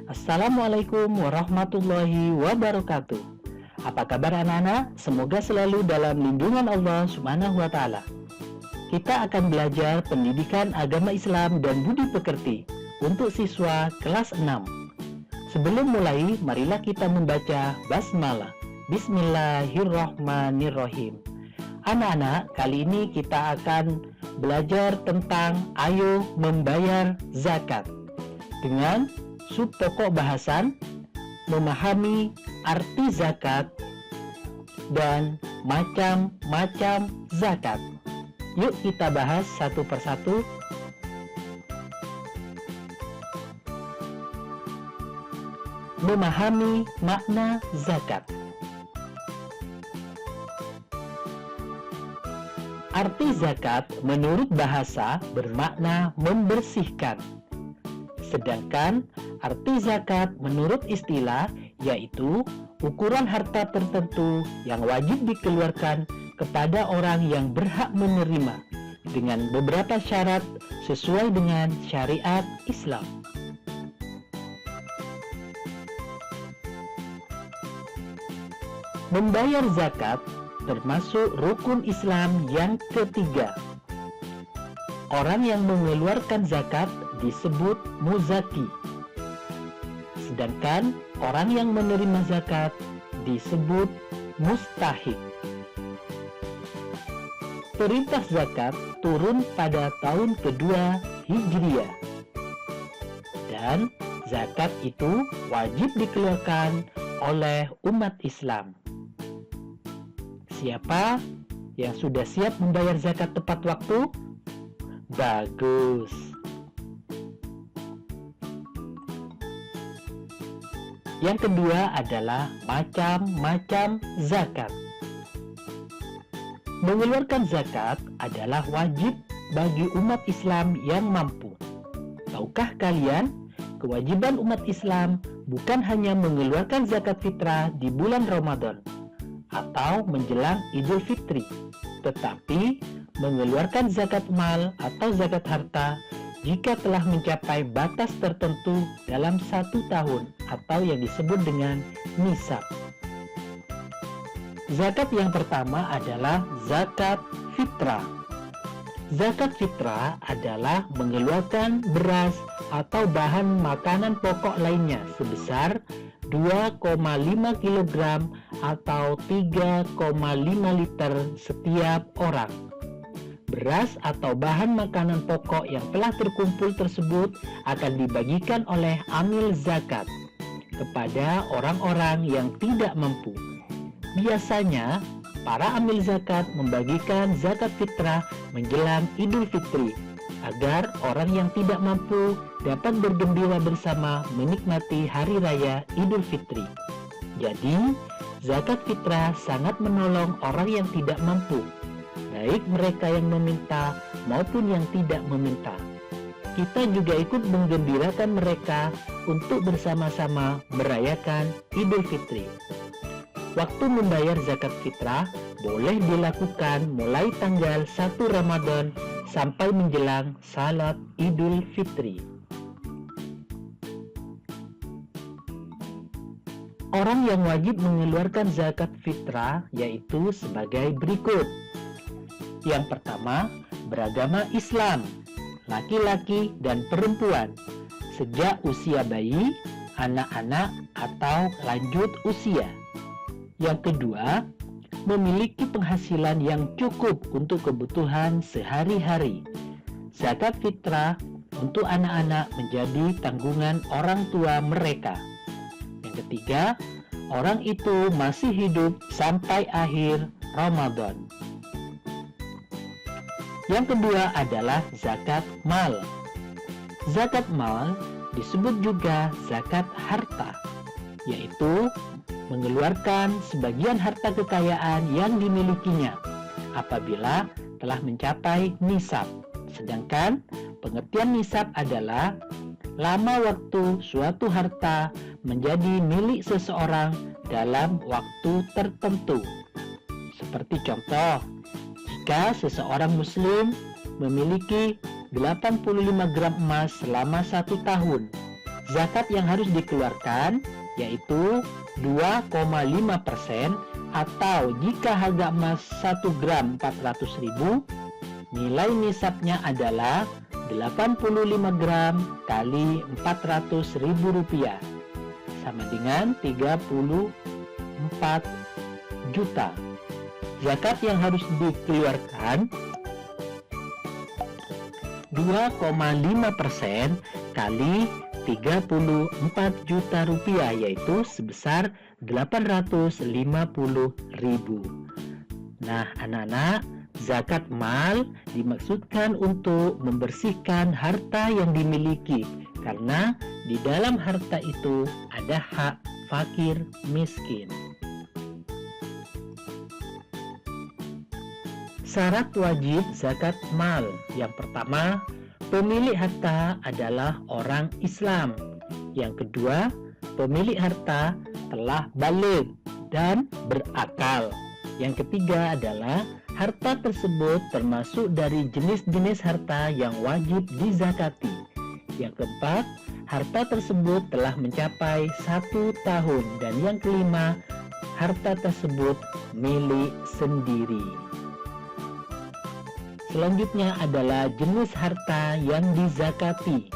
Assalamualaikum warahmatullahi wabarakatuh. Apa kabar anak-anak? Semoga selalu dalam lindungan Allah Subhanahu wa Ta'ala. Kita akan belajar pendidikan agama Islam dan budi pekerti untuk siswa kelas 6. Sebelum mulai, marilah kita membaca basmalah. Bismillahirrahmanirrahim. Anak-anak, kali ini kita akan belajar tentang ayo membayar zakat dengan subpokok bahasan memahami arti zakat dan macam-macam zakat. Yuk kita bahas satu persatu. Memahami makna zakat. Arti zakat menurut bahasa bermakna membersihkan. Sedangkan arti zakat menurut istilah yaitu ukuran harta tertentu yang wajib dikeluarkan kepada orang yang berhak menerima dengan beberapa syarat sesuai dengan syariat Islam. Membayar zakat termasuk rukun Islam yang ketiga. Orang yang mengeluarkan zakat disebut muzaki. Sedangkan orang yang menerima zakat disebut mustahik. Perintah zakat turun pada tahun kedua Hijriah. Dan zakat itu wajib dikeluarkan oleh umat Islam. Siapa yang sudah siap membayar zakat tepat waktu? Bagus. Yang kedua adalah macam-macam zakat. Mengeluarkan zakat adalah wajib bagi umat Islam yang mampu. Tahukah kalian, kewajiban umat Islam bukan hanya mengeluarkan zakat fitrah di bulan Ramadan atau menjelang Idul Fitri, tetapi mengeluarkan zakat mal atau zakat harta jika telah mencapai batas tertentu dalam 1 tahun atau yang disebut dengan nisab. Zakat yang pertama adalah zakat fitrah. Zakat fitrah adalah mengeluarkan beras atau bahan makanan pokok lainnya sebesar 2,5 kg atau 3,5 liter setiap orang. Beras atau bahan makanan pokok yang telah terkumpul tersebut akan dibagikan oleh amil zakat kepada orang-orang yang tidak mampu. Biasanya, para amil zakat membagikan zakat fitrah menjelang Idul Fitri agar orang yang tidak mampu dapat bergembira bersama menikmati hari raya Idul Fitri. Jadi, zakat fitrah sangat menolong orang yang tidak mampu, baik mereka yang meminta maupun yang tidak meminta. Kita juga ikut menggembirakan mereka untuk bersama-sama merayakan Idul Fitri. Waktu membayar zakat fitrah boleh dilakukan mulai tanggal 1 Ramadan sampai menjelang salat Idul Fitri. Orang yang wajib mengeluarkan zakat fitrah yaitu sebagai berikut. Yang pertama, beragama Islam, laki-laki dan perempuan, sejak usia bayi, anak-anak, atau lanjut usia. Yang kedua, memiliki penghasilan yang cukup untuk kebutuhan sehari-hari. Zakat fitrah untuk anak-anak menjadi tanggungan orang tua mereka. Yang ketiga, orang itu masih hidup sampai akhir Ramadan. Yang kedua adalah zakat mal. Zakat mal disebut juga zakat harta, yaitu mengeluarkan sebagian harta kekayaan yang dimilikinya apabila telah mencapai nisab. Sedangkan pengertian nisab adalah lama waktu suatu harta menjadi milik seseorang dalam waktu tertentu. Seperti contoh, jika seseorang muslim memiliki 85 gram emas selama 1 tahun, Zakat yang harus dikeluarkan yaitu 2,5%, atau jika harga emas 1 gram 400.000, nilai nisabnya adalah 85 gram kali 400.000 rupiah, sama dengan 34 juta. Zakat yang harus dikeluarkan 2,5% kali 34 juta rupiah, yaitu sebesar 850.000. Nah, anak-anak, zakat mal dimaksudkan untuk membersihkan harta yang dimiliki, karena di dalam harta itu ada hak fakir miskin. Syarat wajib zakat mal. Yang pertama, pemilik harta adalah orang Islam. Yang kedua, pemilik harta telah baligh dan berakal. Yang ketiga adalah harta tersebut termasuk dari jenis-jenis harta yang wajib dizakati. Yang keempat, harta tersebut telah mencapai 1 tahun. Dan yang kelima, harta tersebut milik sendiri. Selanjutnya adalah jenis harta yang dizakati.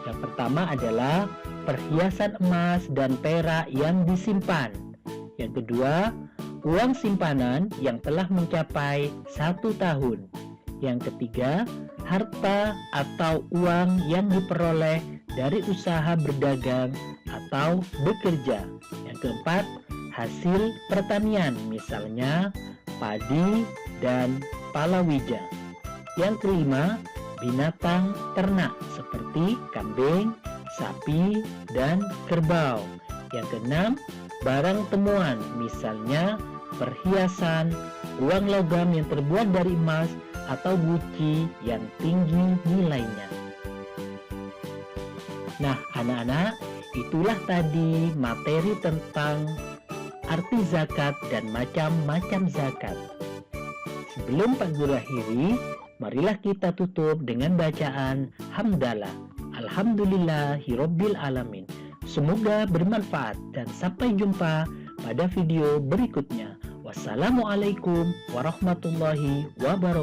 Yang pertama adalah perhiasan emas dan perak yang disimpan. Yang kedua, uang simpanan yang telah mencapai 1 tahun. Yang ketiga, harta atau uang yang diperoleh dari usaha berdagang atau bekerja. Yang keempat, hasil pertanian, misalnya padi dan palawija. Yang kelima, binatang ternak seperti kambing, sapi, dan kerbau. Yang keenam, barang temuan, misalnya perhiasan, uang logam yang terbuat dari emas atau guci yang tinggi nilainya. Nah, anak-anak, itulah tadi materi tentang arti zakat dan macam-macam zakat. Sebelum Pak Guru akhiri, marilah kita tutup dengan bacaan hamdalah. Alhamdulillahirabbil alamin. Semoga bermanfaat dan sampai jumpa pada video berikutnya. Wassalamualaikum warahmatullahi wabarakatuh.